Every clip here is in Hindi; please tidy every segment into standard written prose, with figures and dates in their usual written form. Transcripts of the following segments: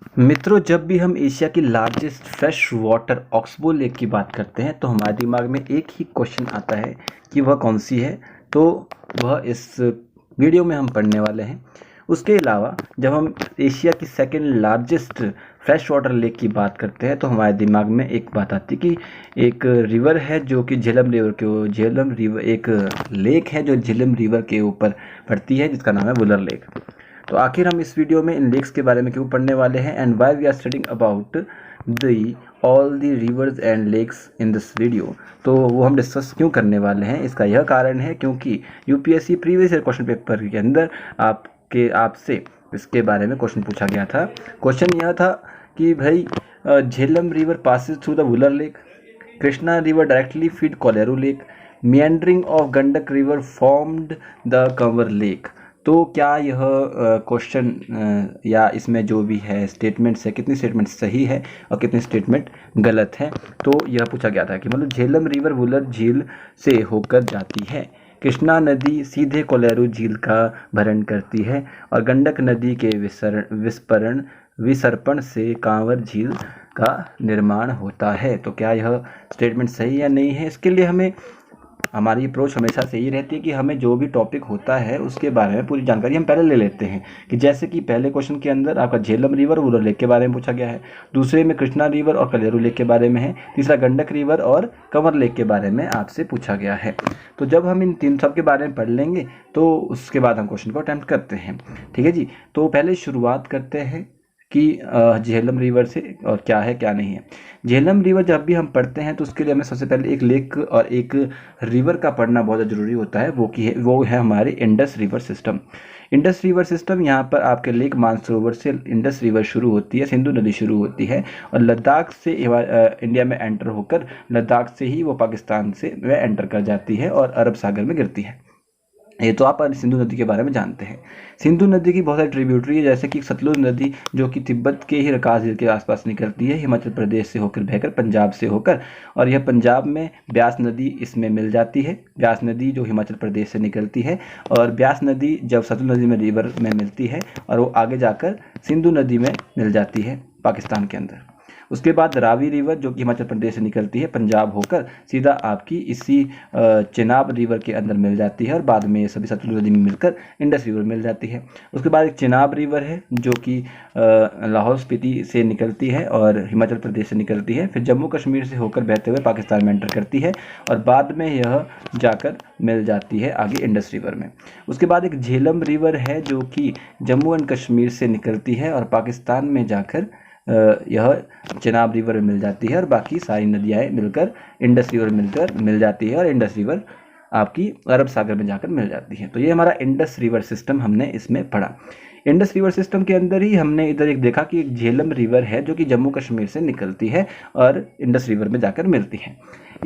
मित्रों, जब भी हम एशिया की largest fresh water oxbow lake की बात करते हैं तो हमारे दिमाग में एक ही क्वेश्चन आता है कि वह कौन सी है। तो वह इस वीडियो में हम पढ़ने वाले हैं। उसके अलावा जब हम एशिया की second largest fresh water lake की बात करते हैं तो हमारे दिमाग में एक बात आती है कि एक रिवर है जो कि झेलम रिवर, एक लेक है जो झेलम रिवर के ऊपर पड़ती है जिसका नाम है वुलर लेक। तो आखिर हम इस वीडियो में इन लेक्स के बारे में क्यों पढ़ने वाले हैं and why we are studying about the all the rivers and lakes in this video, तो वो हम डिस्कस क्यों करने वाले हैं। इसका यह कारण है क्योंकि UPSC previous year question paper के अंदर आपसे इसके बारे में क्वेश्चन पूछा गया था। क्वेश्चन यह था कि भाई Jhelum river passes through the Wular lake, Krishna river directly feed Kolleru lake, meandering of Gandak river formed the Kanwar lake. तो क्या यह क्वेश्चन या इसमें जो भी है स्टेटमेंट्स है, कितनी स्टेटमेंट सही है और कितनी स्टेटमेंट गलत है, तो यह पूछा गया था कि मतलब झेलम रिवर वुलर झील से होकर जाती है, कृष्णा नदी सीधे कोलेरू झील का भरण करती है और गंडक नदी के विसर्पण से कांवर झील का निर्माण होता है। तो क्या यह स्टेटमेंट सही या नहीं है, इसके लिए हमारी अप्रोच हमेशा से ही रहती है कि हमें जो भी टॉपिक होता है उसके बारे में पूरी जानकारी हम पहले ले लेते हैं। कि जैसे कि पहले क्वेश्चन के अंदर आपका झेलम रिवर वुलर लेक के बारे में पूछा गया है, दूसरे में कृष्णा रिवर और कलेरू लेक के बारे में है, तीसरा गंडक रिवर और कंवर लेक के बारे में आपसे पूछा गया है। तो जब हम इन तीन सब के बारे में पढ़ लेंगे तो उसके बाद हम क्वेश्चन को अटैम्प्ट करते हैं। ठीक है जी। तो पहले शुरुआत करते हैं कि झेलम रिवर से और क्या है क्या नहीं है। झेलम रिवर जब भी हम पढ़ते हैं तो उसके लिए हमें सबसे पहले एक लेक और एक रिवर का पढ़ना बहुत ज़रूरी होता है। वो है हमारे Indus river system. Indus river system, यहाँ पर आपके लेक मानसरोवर से इंडस रिवर शुरू होती है, सिंधु नदी शुरू होती है और लद्दाख से इंडिया में एंटर होकर लद्दाख से ही वो पाकिस्तान से वह एंटर कर जाती है और अरब सागर में गिरती है। ये तो आप सिंधु नदी के बारे में जानते हैं। सिंधु नदी की बहुत सारी ट्रिब्यूटरी है, जैसे कि सतलुज नदी जो कि तिब्बत के ही रकाज झील के आसपास निकलती है, हिमाचल प्रदेश से होकर बहकर पंजाब से होकर, और यह पंजाब में ब्यास नदी इसमें मिल जाती है। ब्यास नदी जो हिमाचल प्रदेश से निकलती है और ब्यास नदी जब सतलुज नदी में रिवर में मिलती है और वो आगे जाकर सिंधु नदी में मिल जाती है पाकिस्तान के अंदर। उसके बाद रावी रिवर जो कि हिमाचल प्रदेश से निकलती है पंजाब होकर सीधा आपकी इसी चेनाब रिवर के अंदर मिल जाती है और बाद में ये सभी सतलुज नदी में मिलकर इंडस रिवर मिल जाती है। उसके बाद एक चेनाब रिवर है जो कि लाहौल स्पीति से निकलती है और हिमाचल प्रदेश से निकलती है, फिर जम्मू कश्मीर से होकर बहते हुए पाकिस्तान में एंटर करती है और बाद में यह जाकर मिल जाती है आगे इंडस रिवर में। उसके बाद एक झेलम रिवर है जो कि जम्मू एंड कश्मीर से निकलती है और पाकिस्तान में जाकर यह चेनाब रिवर में मिल जाती है और बाकी सारी नदियाँ मिलकर इंडस रिवर मिल जाती है और इंडस रिवर आपकी अरब सागर में जाकर मिल जाती है। तो ये हमारा इंडस रिवर सिस्टम हमने इसमें पढ़ा। इंडस रिवर सिस्टम के अंदर ही हमने इधर एक देखा कि एक झेलम रिवर है जो कि जम्मू कश्मीर से निकलती है और इंडस रिवर में जाकर मिलती है।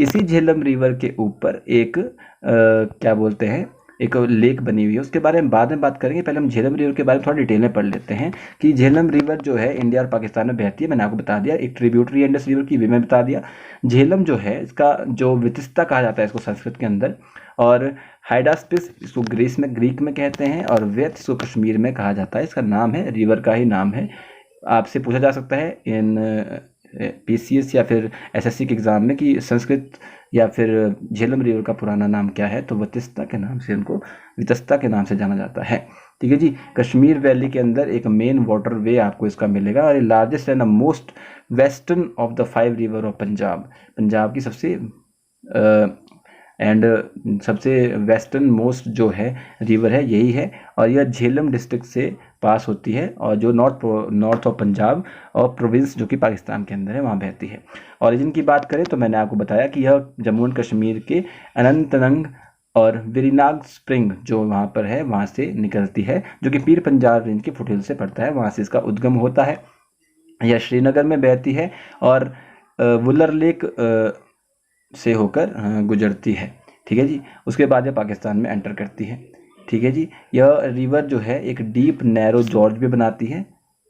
इसी झेलम रिवर के ऊपर एक क्या बोलते हैं एक लेक बनी हुई है, उसके बारे में बाद में बात करेंगे। पहले हम झेलम रिवर के बारे में थोड़ा डिटेल में पढ़ लेते हैं कि झेलम रिवर जो है इंडिया और पाकिस्तान में बहती है, मैंने आपको बता दिया। एक ट्रिब्यूटरी है इंडस रिवर की, भी मैं बता दिया। झेलम जो है इसका जो वितस्ता कहा जाता है इसको संस्कृत के अंदर, और हाइडास्पिस इसको ग्रीक में कहते हैं, और वेत इसको कश्मीर में कहा जाता है। इसका नाम है, रिवर का ही नाम है। आपसे पूछा जा सकता है इन पीसीएस या फिर एसएससी के एग्ज़ाम में कि संस्कृत या फिर झेलम रिवर का पुराना नाम क्या है, तो वितस्ता के नाम से उनको वितस्ता के नाम से जाना जाता है। ठीक है जी। कश्मीर वैली के अंदर एक मेन वाटर वे आपको इसका मिलेगा और ये largest and most western of the 5 river of Punjab की सबसे वेस्टर्न मोस्ट जो है रिवर है यही है, और यह झेलम डिस्ट्रिक्ट से पास होती है और जो नॉर्थ ऑफ पंजाब और प्रोविंस जो कि पाकिस्तान के अंदर है वहाँ बहती है। ओरिजिन की बात करें तो मैंने आपको बताया कि यह जम्मू एंड कश्मीर के अनंतनाग और वेरीनाग स्प्रिंग जो वहाँ पर है वहाँ से निकलती है, जो कि पीर पंजाब रेंज के फुटहिल से पड़ता है, वहाँ से इसका उद्गम होता है। यह श्रीनगर में बहती है और वुलर लेक से होकर गुजरती है। ठीक है जी। उसके बाद यह पाकिस्तान में एंटर करती है। ठीक है जी। यह रिवर जो है एक डीप नैरो जॉर्ज भी बनाती है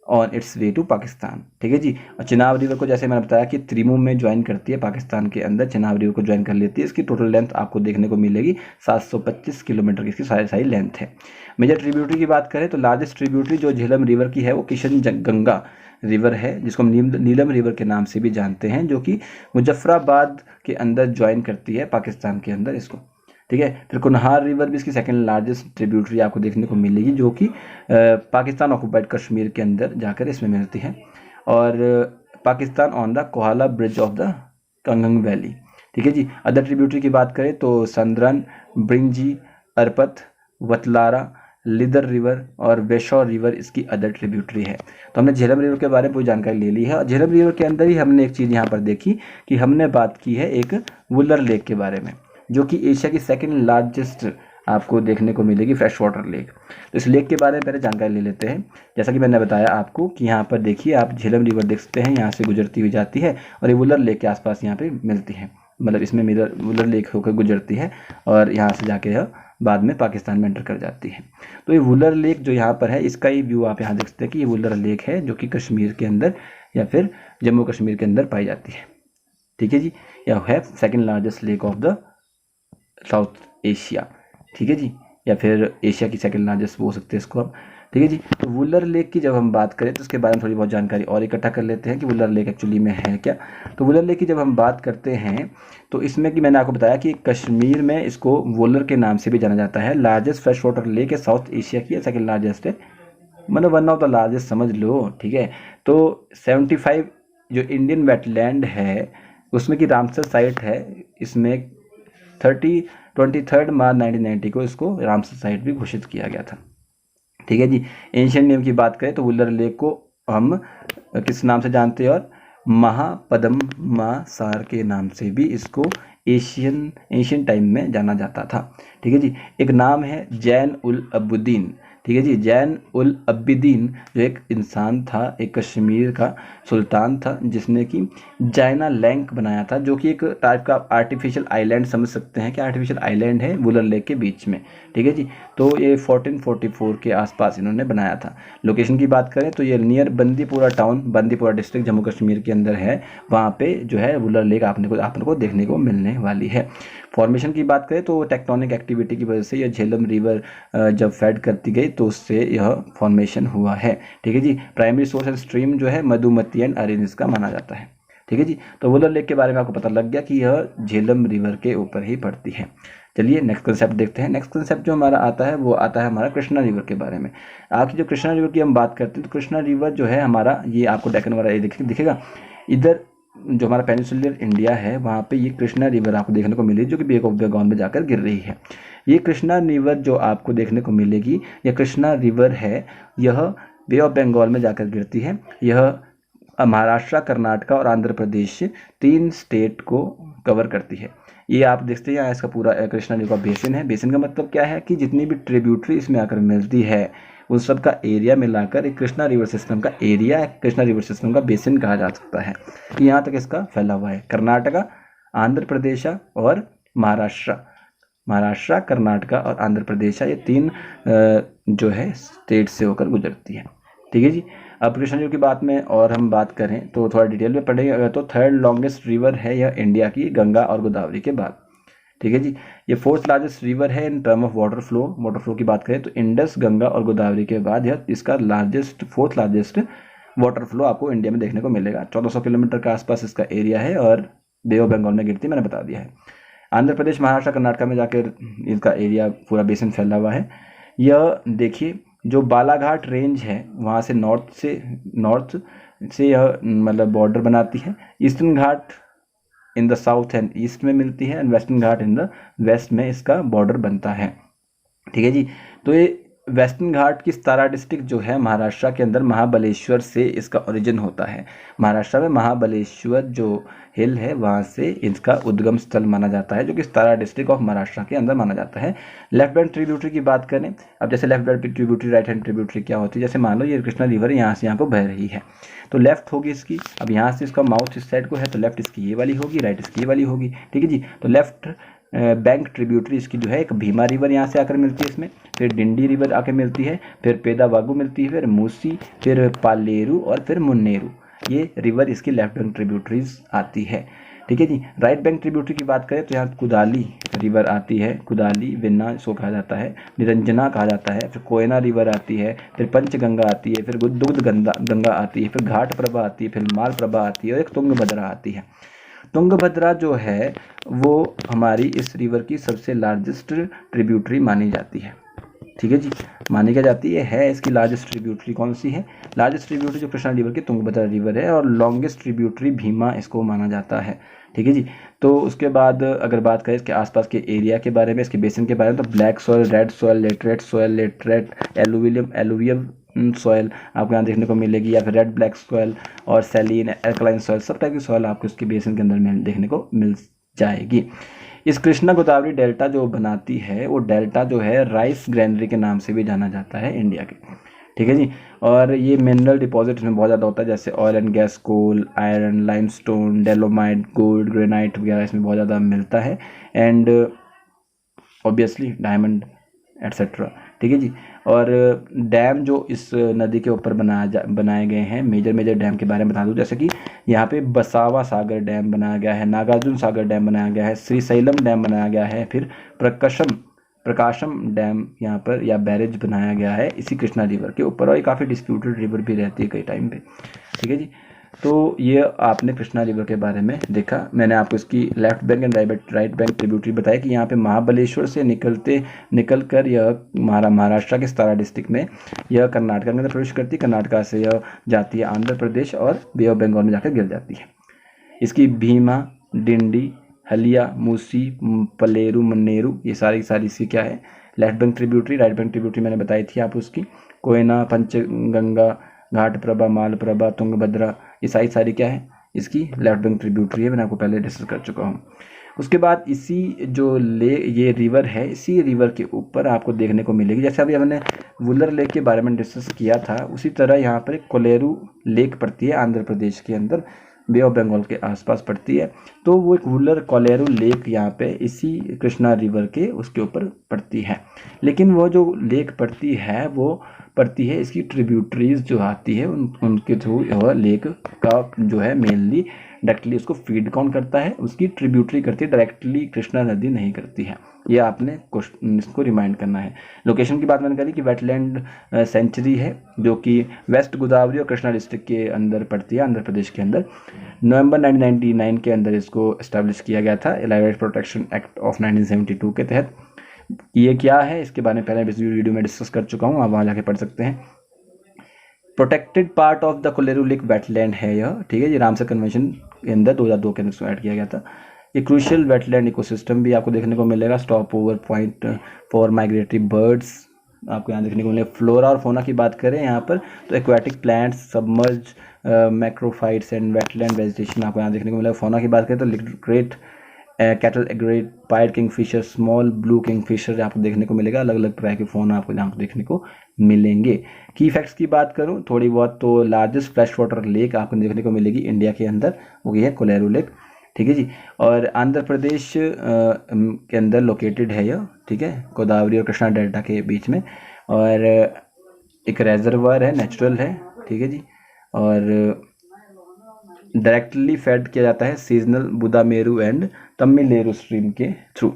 on its way to Pakistan. ठीक है जी। और चिनाब रिवर को जैसे मैंने बताया कि त्रिमू में ज्वाइन करती है पाकिस्तान के अंदर, चिनाब रिवर को ज्वाइन कर लेती है। इसकी टोटल लेंथ आपको देखने को मिलेगी 725 किलोमीटर की इसकी सारी लेंथ है। मेजर ट्रिब्यूटरी की बात करें तो लार्जेस्ट ट्रिब्यूटरी जो झेलम रिवर की है वो किशन गंगा रिवर है जिसको हम नीलम रिवर के नाम से भी जानते हैं, जो कि मुजफ्फराबाद के अंदर ज्वाइन करती है पाकिस्तान के अंदर इसको। ठीक है, फिर कुनहार रिवर भी इसकी सेकंड लार्जेस्ट ट्रिब्यूटरी आपको देखने को मिलेगी, जो कि पाकिस्तान ऑक्युपाइड कश्मीर के अंदर जाकर इसमें मिलती है। और Pakistan on the Kohala bridge of the Kangang valley. ठीक है जी। अदर ट्रिब्यूटरी की बात करें तो संद्रन, ब्रिंजी, अरपत, वतलारा, लिदर रिवर और वेशौर रिवर इसकी अदर ट्रिब्यूटरी है। तो हमने झेलम रिवर के बारे में पूरी जानकारी ले ली है। और झेलम रिवर के अंदर ही हमने एक चीज़ यहाँ पर देखी कि हमने बात की है एक वुलर लेक के बारे में, जो कि एशिया की सेकंड लार्जेस्ट आपको देखने को मिलेगी फ्रेश वाटर लेक। तो इस लेक के बारे में पहले जानकारी ले लेते हैं। जैसा कि मैंने बताया आपको कि यहाँ पर देखिए आप झेलम रिवर देख सकते हैं, यहाँ से गुजरती हुई जाती है और ये वुलर लेक के आसपास यहाँ पे मिलती है, मतलब इसमें वुलर लेक होकर गुजरती है और यहाँ से जाके यह बाद में पाकिस्तान में एंटर कर जाती है। तो ये वुलर लेक जो यहाँ पर है, इसका ही व्यू आप यहाँ देख सकते हैं कि ये वुलर लेक है जो कि कश्मीर के अंदर या फिर जम्मू कश्मीर के अंदर पाई जाती है। ठीक है जी। यह है second largest lake of the south Asia. ठीक है जी, या फिर एशिया की सेकंड लार्जेस्ट बोल सकते हैं इसको आप। ठीक है जी। तो वुलर लेक की जब हम बात करें तो उसके बारे में थोड़ी बहुत जानकारी और इकट्ठा कर लेते हैं कि वुलर लेक एक्चुअली में है क्या। तो वुलर लेक की जब हम बात करते हैं तो इसमें कि मैंने आपको बताया कि कश्मीर में इसको वुलर के नाम से भी जाना जाता है। लार्जेस्ट फ्रेश वाटर लेक है साउथ एशिया की, सेकंड लार्जेस्ट है, मतलब वन ऑफ द लार्जेस्ट समझ लो। ठीक है। तो 75 जो इंडियन वेटलैंड है उसमें की रामसर साइट है, इसमें 23 मार्च 1990 को इसको रामसर साइट भी घोषित किया गया था। ठीक है जी। एंशियंट नेम की बात करें तो वुलर लेक को हम किस नाम से जानते हैं, और महापद्मासार के नाम से भी इसको एशियन टाइम में जाना जाता था। ठीक है जी। एक नाम है जैन उल अबुद्दीन। ठीक है जी। जैन उल अबिदीन जो एक इंसान था, एक कश्मीर का सुल्तान था, जिसने कि जैना लैंक बनाया था, जो कि एक टाइप का आर्टिफिशियल आइलैंड समझ सकते हैं कि आर्टिफिशियल आइलैंड है वुलर लेक के बीच में। ठीक है जी। तो ये 1444 के आसपास इन्होंने बनाया था। लोकेशन की बात करें तो ये near Bandipora town, Bandipora district Jammu Kashmir के अंदर है। वहाँ पे जो है वुलर लेक आपने को देखने को मिलने वाली है। फॉर्मेशन की बात करें तो टेक्टोनिक एक्टिविटी की वजह से यह झेलम रिवर जब फेड करती गई तो उससे यह फॉर्मेशन हुआ है। ठीक है जी। प्राइमरी सोर्स एंड स्ट्रीम जो है मधुमती एंड अरेनिस का माना जाता है। ठीक है जी। तो वुलर लेक के बारे में आपको पता लग गया कि यह झेलम रिवर के ऊपर ही पड़ती है। चलिए नेक्स्ट कंसेप्ट देखते हैं। नेक्स्ट कंसेप्ट जो हमारा आता है वो आता है हमारा कृष्णा रिवर के बारे में। आपकी जो कृष्णा रिवर की हम बात करते हैं तो कृष्णा रिवर जो है हमारा, ये आपको डेक्कन वाला ये दिखेगा, इधर जो हमारा पेनिनसुलर इंडिया है वहाँ पे ये कृष्णा रिवर आपको देखने को मिलेगी, जो कि बे ऑफ बंगाल में जाकर गिर रही है। ये कृष्णा रिवर जो आपको देखने को मिलेगी, यह कृष्णा रिवर है, यह बे ऑफ बंगाल में जाकर गिरती है। यह महाराष्ट्र, कर्नाटका और आंध्र प्रदेश 3 स्टेट को कवर करती है। ये आप देखते हैं इसका पूरा कृष्णा रिवर का बेसिन है। बेसिन का मतलब क्या है कि जितनी भी ट्रिब्यूटरी इसमें आकर मिलती है उन सब का एरिया मिलाकर एक कृष्णा रिवर सिस्टम का एरिया, कृष्णा रिवर सिस्टम का बेसिन कहा जा सकता है। यहाँ तक इसका फैला हुआ है। कर्नाटका, आंध्र प्रदेश और महाराष्ट्र, कर्नाटका और आंध्र प्रदेश, ये 3 जो है स्टेट से होकर गुजरती है। ठीक है जी। अब कृष्णा रिवर की बात में और हम बात करें तो थोड़ा डिटेल में पढ़ेंगे अगर तो 3rd लॉन्गेस्ट रिवर है यह इंडिया की, गंगा और गोदावरी के बाद। ठीक है जी। ये 4th लार्जेस्ट रिवर है in term of water flow की बात करें तो इंडस, गंगा और गोदावरी के बाद यह इसका 4th लार्जेस्ट वाटर फ्लो आपको इंडिया में देखने को मिलेगा। 1400 किलोमीटर के आसपास इसका एरिया है और बे ऑफ बंगाल में गिरती है, मैंने बता दिया है। आंध्र प्रदेश, महाराष्ट्र, कर्नाटका में जाकर इसका एरिया पूरा बेसिन फैला हुआ है। यह देखिए जो बालाघाट रेंज है वहाँ से नॉर्थ से यह मतलब बॉर्डर बनाती है। Eastern Ghat in the south and east में मिलती है and western Ghat in the west में इसका बॉर्डर बनता है। ठीक है जी। तो ये वेस्टर्न घाट की 17 डिस्ट्रिक्ट जो है महाराष्ट्र के अंदर महाबलेश्वर से इसका ओरिजिन होता है। महाराष्ट्र में महाबलेश्वर जो हिल है वहाँ से इसका उद्गम स्थल माना जाता है, जो कि 17 डिस्ट्रिक्ट ऑफ महाराष्ट्र के अंदर माना जाता है। लेफ्ट हैंड ट्रिब्यूटरी की बात करें, अब जैसे left hand tributary, right hand tributary क्या होती है, जैसे मान लो ये कृष्णा रिवर यहाँ से यहाँ पर बह रही है तो लेफ्ट होगी इसकी, अब यहाँ से इसका माउथ इस साइड को है तो लेफ्ट इसकी ये वाली होगी, राइट इसकी ये वाली होगी। ठीक है जी। तो लेफ्ट बैंक ट्रिब्यूटरी इसकी जो है एक भीमा रिवर यहाँ से आकर मिलती है इसमें, फिर डिंडी रिवर आकर मिलती है, फिर पेदावागु मिलती है, फिर मूसी, फिर पालेरू और फिर मुन्नेरू, ये रिवर इसकी लेफ्ट बैंक ट्रिब्यूटरीज आती है। ठीक है जी। राइट बैंक ट्रिब्यूटरी की बात करें तो यहाँ कुदाली रिवर आती है, कुदाली वेन्ना इसको कहा जाता है, निरंजना कहा जाता है, फिर कोयना रिवर आती है, फिर पंचगंगा आती है, फिर दुग्ध गंगा आती है, फिर घाट प्रभा आती है, फिर माल प्रभा आती है और एक तुंगभद्रा आती है। तुंगभद्रा जो है वो हमारी इस रिवर की सबसे लार्जेस्ट ट्रिब्यूटरी मानी जाती है। ठीक है जी, मानी क्या जाती है इसकी लार्जेस्ट ट्रिब्यूटरी कौन सी है? लार्जेस्ट ट्रिब्यूटरी जो कृष्णा रिवर की तुंगभद्रा रिवर है, और लॉन्गेस्ट ट्रिब्यूटरी भीमा इसको माना जाता है। ठीक है जी। तो उसके बाद अगर बात करें इसके आसपास के एरिया के बारे में, इसके बेसिन के बारे में, तो black soil, red soil, laterite, alluvium soil आपको यहाँ देखने को मिलेगी, या फिर रेड ब्लैक सॉयल और सैलिन, एल्कलाइन सॉयल, सब टाइप की सॉयल आपको इसके बेसिन के अंदर देखने को मिल जाएगी। इस कृष्णा गोदावरी डेल्टा जो बनाती है, वो डेल्टा जो है राइस ग्रैनरी के नाम से भी जाना जाता है इंडिया के। ठीक है जी। और ये मिनरल डिपॉजिट इसमें बहुत ज़्यादा होता है, जैसे oil and gas, coal, iron, limestone, dolomite, gold, granite वगैरह इसमें बहुत ज़्यादा मिलता है, एंड ऑब्वियसली डायमंड एट्सेट्रा। ठीक है जी। और डैम जो इस नदी के ऊपर बनाए गए हैं, मेजर डैम के बारे में बता दूं, जैसे कि यहाँ पे बसावा सागर डैम बनाया गया है, नागार्जुन सागर डैम बनाया गया है, श्रीशैलम डैम बनाया गया है, फिर प्रकाशम डैम यहाँ पर या बैरेज बनाया गया है इसी कृष्णा रिवर के ऊपर, और ये काफ़ी डिस्प्यूटेड रिवर भी रहती है कई टाइम पे। ठीक है जी। तो ये आपने कृष्णा रिवर के बारे में देखा। मैंने आपको इसकी left bank and right bank tributary बताया कि यहाँ पे महाबलेश्वर से निकल कर यह महाराष्ट्र के सतारा डिस्ट्रिक्ट में यह कर्नाटक में प्रवेश करती है, कर्नाटका से यह जाती है आंध्र प्रदेश और बे ऑफ बंगाल में जाकर गिर जाती है। इसकी भीमा, डिंडी, हलिया, मूसी, पलेरू, मन्नेरू, ये सारी इसकी क्या है left bank tributary. Right bank tributary मैंने बताई थी आप उसकी, कोयना, पंचगंगा, घाट प्रभा, माल प्रभा, तुंगभद्रा, ये सारी क्या है इसकी लेफ्ट बैंक ट्रिब्यूटरी है, मैंने आपको पहले डिस्कस कर चुका हूँ। उसके बाद इसी जो ये रिवर है, इसी रिवर के ऊपर आपको देखने को मिलेगी, जैसे अभी हमने वुलर लेक के बारे में डिस्कस किया था, उसी तरह यहाँ पर कोलेरू लेक पड़ती है आंध्र प्रदेश के अंदर, बे ऑफ बंगाल के आसपास पड़ती है। तो वो एक वुलर कोलेरू लेक यहाँ पे इसी कृष्णा रिवर के उसके ऊपर पड़ती है। लेकिन वो जो लेक पड़ती है इसकी ट्रिब्यूटरीज जो आती है उनके थ्रू वह लेक का जो है मेनली डायरेक्टली उसको फीड कौन करता है, उसकी ट्रिब्यूटरी करती है, डायरेक्टली कृष्णा नदी नहीं करती है। ये आपने इसको रिमाइंड करना है। लोकेशन की बात मैंने करी कि वेटलैंड सेंचुरी है जो कि वेस्ट गोदावरी और कृष्णा डिस्ट्रिक्ट के अंदर पड़ती है आंध्र प्रदेश के अंदर। नवंबर 1999 के अंदर इसको इस्टेब्लिश किया गया था एलाइड प्रोटेक्शन एक्ट ऑफ 1972 के तहत। ये क्या है इसके बारे में पहले इस वीडियो में डिस्कस कर चुका हूँ, आप वहाँ जाके पढ़ सकते हैं। Protected part of the Kolleru lake wetland है यह। ठीक है जी, रामसर कन्वेंशन के अंदर 2002 के अंदर इसको ऐड किया गया था। ये क्रूशियल वेटलैंड इकोसिस्टम भी आपको देखने को मिलेगा। Stop over point for migratory birds आपको यहाँ देखने को मिलेगा। फ्लोरा और फोना की बात करें यहाँ पर तो aquatic plants, submerge macrophytes and wetland vegetation आपको यहाँ देखने को मिलेगा। फोना की बात करें तो great cattle egret, pied kingfisher, small blue kingfisher आपको देखने को मिलेगा। अलग अलग तरह के फोन आपको यहाँ देखने को मिलेंगे। की फैक्ट्स की बात करूँ थोड़ी बहुत तो लार्जेस्ट फ्रेश वाटर लेक आपको देखने को मिलेगी इंडिया के अंदर, वो है कोलेरू लेक। ठीक है जी। और आंध्र प्रदेश के अंदर लोकेटेड है यह। ठीक है, गोदावरी और कृष्णा डेल्टा के बीच में, और एक रेजर्वर है, नेचुरल है। ठीक है जी। और डायरेक्टली फेड किया जाता है सीजनल बुदामेरू एंड तमिलेरू स्ट्रीम के थ्रू।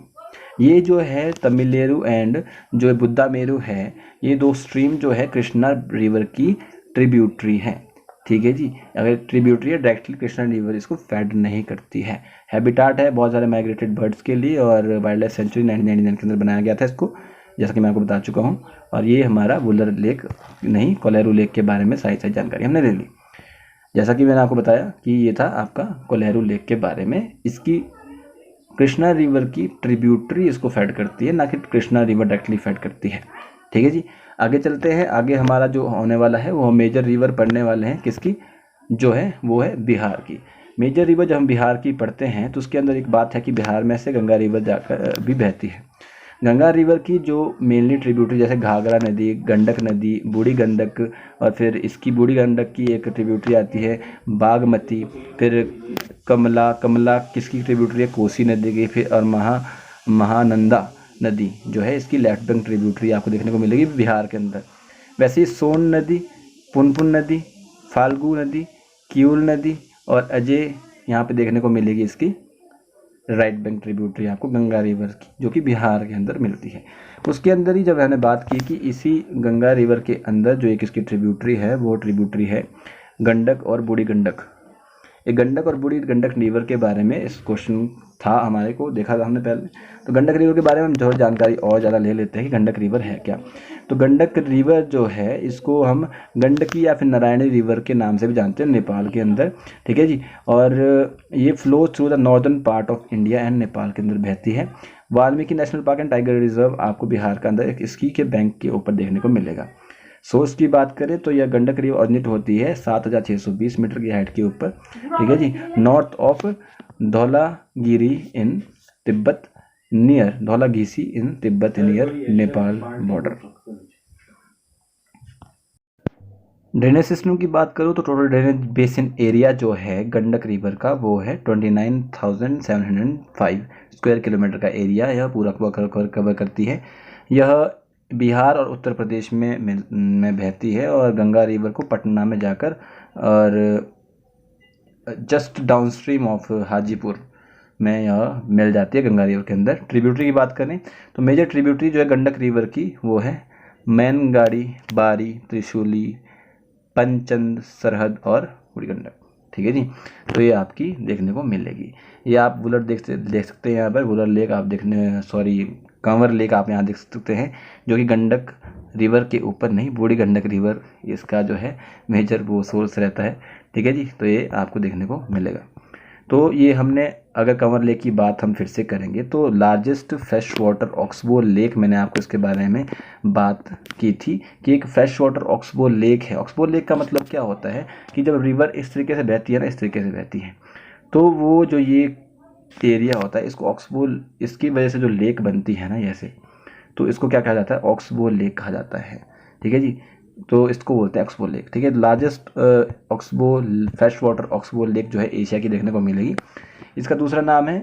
ये जो है तमिलेरू एंड जो बुदामेरू है, ये दो स्ट्रीम जो है कृष्णा रिवर की ट्रिब्यूटरी है। ठीक है जी। अगर ट्रिब्यूटरी है डायरेक्टली कृष्णा रिवर इसको फेड नहीं करती है। हैबिटाट है बहुत सारे माइग्रेटेड बर्ड्स के लिए, और वाइल्ड लाइफ सेंचुरी 1999 के अंदर बनाया गया था इसको, जैसा कि मैं आपको बता चुका हूँ। और ये हमारा वुलर लेक नहीं कोलेरू लेक के बारे में सारी जानकारी हमने ले ली। जैसा कि मैंने आपको बताया कि ये था आपका कोलेरू लेक के बारे में। इसकी कृष्णा रिवर की ट्रिब्यूटरी इसको फेड करती है, ना कि कृष्णा रिवर डायरेक्टली फेड करती है। ठीक है जी। आगे चलते हैं। आगे हमारा जो होने वाला है वो मेजर रिवर पढ़ने वाले हैं किसकी, जो है वो है बिहार की। मेजर रिवर जब हम बिहार की पढ़ते हैं तो उसके अंदर एक बात है कि बिहार में से गंगा रिवर जाकर भी बहती है। गंगा रिवर की जो मेनली ट्रिब्यूटरी जैसे घाघरा नदी, गंडक नदी, बूढ़ी गंडक, और फिर इसकी बूढ़ी गंडक की एक ट्रिब्यूटरी आती है बागमती, फिर कमला किसकी ट्रिब्यूटरी है, कोसी नदी की, फिर और महानंदा नदी जो है इसकी लेफ्ट बैंक ट्रिब्यूटरी आपको देखने को मिलेगी बिहार के अंदर। वैसे ही सोन नदी, पुनपुन नदी, फाल्गु नदी, किऊल नदी और अजय यहाँ पे देखने को मिलेगी इसकी राइट बैंक ट्रिब्यूटरी आपको गंगा रिवर की, जो कि बिहार के अंदर मिलती है। उसके अंदर ही जब मैंने बात की कि इसी गंगा रिवर के अंदर जो एक इसकी ट्रिब्यूटरी है वो ट्रिब्यूटरी है गंडक और बूढ़ी गंडक। एक गंडक और बूढ़ी गंडक रिवर के बारे में इस क्वेश्चन था हमारे को, देखा था हमने पहले। तो गंडक रिवर के बारे में हम थोड़ी जानकारी और ज़्यादा ले लेते हैं कि गंडक रिवर है क्या। तो गंडक रिवर जो है इसको हम गंडकी या फिर नारायणी रिवर के नाम से भी जानते हैं नेपाल के अंदर, ठीक है जी। और ये flow through the northern part of India and Nepal के अंदर बहती है। Valmiki national park and tiger reserve आपको बिहार के अंदर एक इसकी के बैंक के ऊपर देखने को मिलेगा। सोर्स की बात करें तो यह गंडक रिवर ओरिजिनेट होती है 7620 मीटर की हाइट के ऊपर, ठीक है जी, north of Dhaulagiri in Tibet near Dhaulagiri in Tibet near Nepal border. Drainage system की बात करूँ तो टोटल ड्रेनेज बेसिन एरिया जो है गंडक रिवर का वो है 29,705 स्क्वायर किलोमीटर का एरिया यह पूरा कवर करती है। यह बिहार और उत्तर प्रदेश में बहती है और गंगा रिवर को पटना में जाकर और जस्ट डाउनस्ट्रीम ऑफ हाजीपुर में यह मिल जाती है गंगा रिवर के अंदर। ट्रिब्यूटरी की बात करें तो मेजर ट्रिब्यूटरी जो है गंडक रिवर की वो है मैनगाड़ी, बारी, त्रिशूली, पंचंद, सरहद और बूढ़ी गंडक, ठीक है जी। तो ये आपकी देखने को मिलेगी। ये आप वुलर देख सकते हैं यहाँ पर, वुलर लेक आप कंवर लेक आप यहाँ देख सकते हैं, जो कि गंडक रिवर के ऊपर नहीं, बूढ़ी गंडक रिवर इसका जो है मेजर वो सोर्स रहता है, ठीक है जी। तो ये आपको देखने को मिलेगा। तो ये हमने अगर कंवर लेक की बात हम फिर से करेंगे तो largest fresh water oxbow lake, मैंने आपको इसके बारे में बात की थी कि एक फ्रेश वाटर ऑक्सबो लेक है। ऑक्सबो लेक का मतलब क्या होता है कि जब रिवर इस तरीके से बहती है ना, इस तरीके से बहती है, तो वो जो ये एरिया होता है इसको ऑक्सबो, इसकी वजह से जो लेक बनती है ना ऐसे, तो इसको क्या कहा जाता है, ऑक्सबो लेक कहा जाता है, ठीक है जी। तो इसको बोलते हैं ऑक्सबो लेक, ठीक है। Largest oxbow fresh water oxbow lake जो है एशिया की देखने को मिलेगी। इसका दूसरा नाम है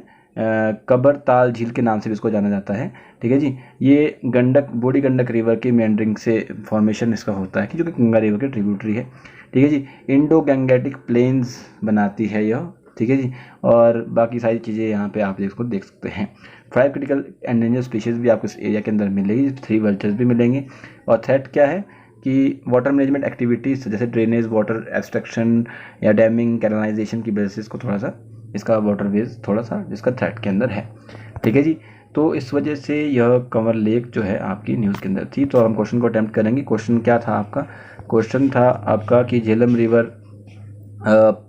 कबरताल झील के नाम से भी इसको जाना जाता है, ठीक है जी। ये गंडक, बूढ़ी गंडक रिवर की मेंडरिंग से फॉर्मेशन इसका होता है कि जो कि गंगा रिवर की ट्रिब्यूटरी है, ठीक है जी। इंडो गंगेटिक प्लेन्स बनाती है यह, ठीक है जी। और बाकी सारी चीज़ें यहाँ पे आप इसको देख सकते हैं। 5 क्रिटिकल एंडेंजर्ड स्पीशीज़ भी आपको इस एरिया के अंदर मिलेगी, 3 वल्चर्स भी मिलेंगे। और थ्रेट क्या है कि वाटर मैनेजमेंट एक्टिविटीज़ जैसे ड्रेनेज, वाटर एब्स्ट्रक्शन या डैमिंग, कैनलाइजेशन की वजह से इसको थोड़ा सा, इसका वाटर वेज थोड़ा सा जिसका थ्रेट के अंदर है, ठीक है जी। तो इस वजह से यह कंवर लेक जो है आपकी न्यूज़ के अंदर थी। तो हम क्वेश्चन को अटैम्प्ट करेंगे। क्वेश्चन क्या था आपका? क्वेश्चन था आपका कि झेलम रिवर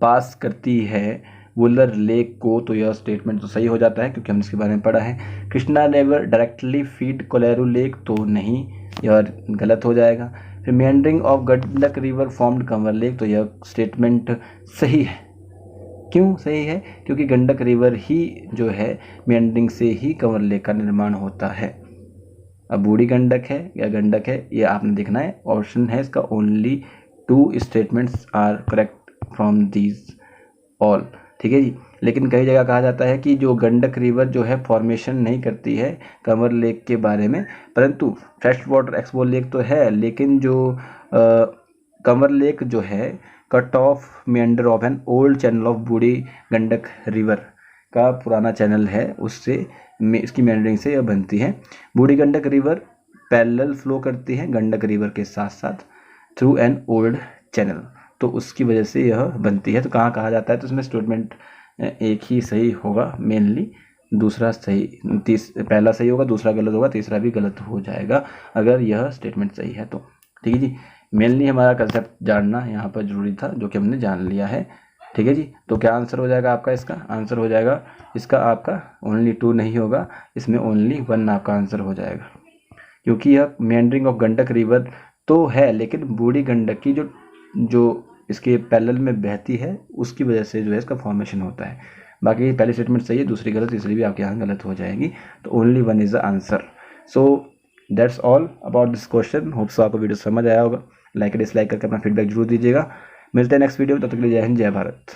पास करती है वुलर लेक को, तो यह स्टेटमेंट तो सही हो जाता है क्योंकि हमने इसके बारे में पढ़ा है। Krishna river directly feed Kolleru lake, तो नहीं, यह गलत हो जाएगा। फिर meandering of Gandak river formed Kanwar lake, तो यह स्टेटमेंट सही है। क्यों सही है? क्योंकि गंडक रिवर ही जो है मेंडरिंग से ही कंवर लेक का निर्माण होता है। अब बूढ़ी गंडक है या गंडक है ये आपने देखना है। ऑप्शन है इसका only 2 statements are correct from these all, ठीक है जी। लेकिन कई जगह कहा जाता है कि जो गंडक रिवर जो है फॉर्मेशन नहीं करती है कंवर लेक के बारे में, परंतु फ्रेश वाटर एक्सबो लेक तो है, लेकिन जो कंवर लेक जो है cut off meander of an old channel of Budhi Gandak river का पुराना चैनल है, उससे इसकी मेंडरिंग से यह बनती है। बूढ़ी गंडक रिवर पैरेलल फ्लो करती है गंडक रिवर के साथ साथ थ्रू एन ओल्ड चैनल, तो उसकी वजह से यह बनती है। तो कहाँ कहा जाता है, तो इसमें स्टेटमेंट एक ही सही होगा मेनली, दूसरा सही, पहला सही होगा, दूसरा गलत होगा, तीसरा भी गलत हो जाएगा अगर यह स्टेटमेंट सही है तो, ठीक है जी। मेनली हमारा कंसेप्ट जानना यहाँ पर जरूरी था, जो कि हमने जान लिया है, ठीक है जी। तो क्या आंसर हो जाएगा आपका? इसका आंसर हो जाएगा, इसका आपका ओनली 2 नहीं होगा, इसमें ओनली 1 आपका आंसर हो जाएगा, क्योंकि यह मेंडरिंग ऑफ गंडक रिवर तो है, लेकिन बूढ़ी गंडक की जो इसके पैरेलल में बहती है उसकी वजह से जो है इसका फॉर्मेशन होता है। बाकी पहली स्टेटमेंट सही है, दूसरी गलत, तीसरी भी आपके यहाँ गलत हो जाएगी, तो only 1 is the answer. So that's all about this question. Hope so आपको वीडियो समझ आया होगा। लाइक डिसलाइक करके अपना फीडबैक जरूर दीजिएगा। मिलते हैं नेक्स्ट वीडियो में, तब तक के लिए जय हिंद, जय भारत।